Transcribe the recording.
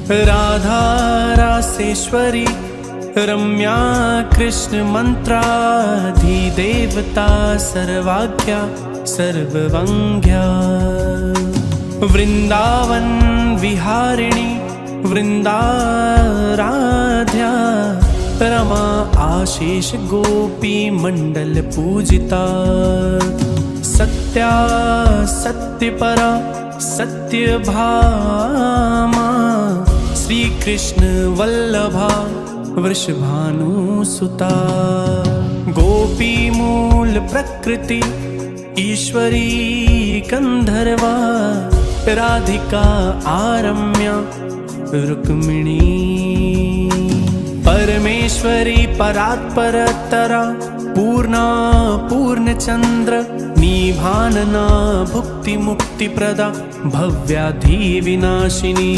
राधा रासेश्वरी रम्या कृष्ण मंत्राधिदेवता सर्वाज्ञा सर्ववंग्या वृंदावन विहारिणी वृंदाराध्या रमा आशीष गोपी मंडल पूजिता सत्या सत्यपरा सत्यभामा श्री कृष्ण वल्लभा वृषभानुसुता गोपी मूल प्रकृति ईश्वरी गंधर्वा राधिका आरम्या रुक्मिणी परमेश्वरी परात्परतरा पूर्णा पूर्णचंद्र निभानना भुक्ति मुक्ति प्रदा भव्याधि विनाशिनी।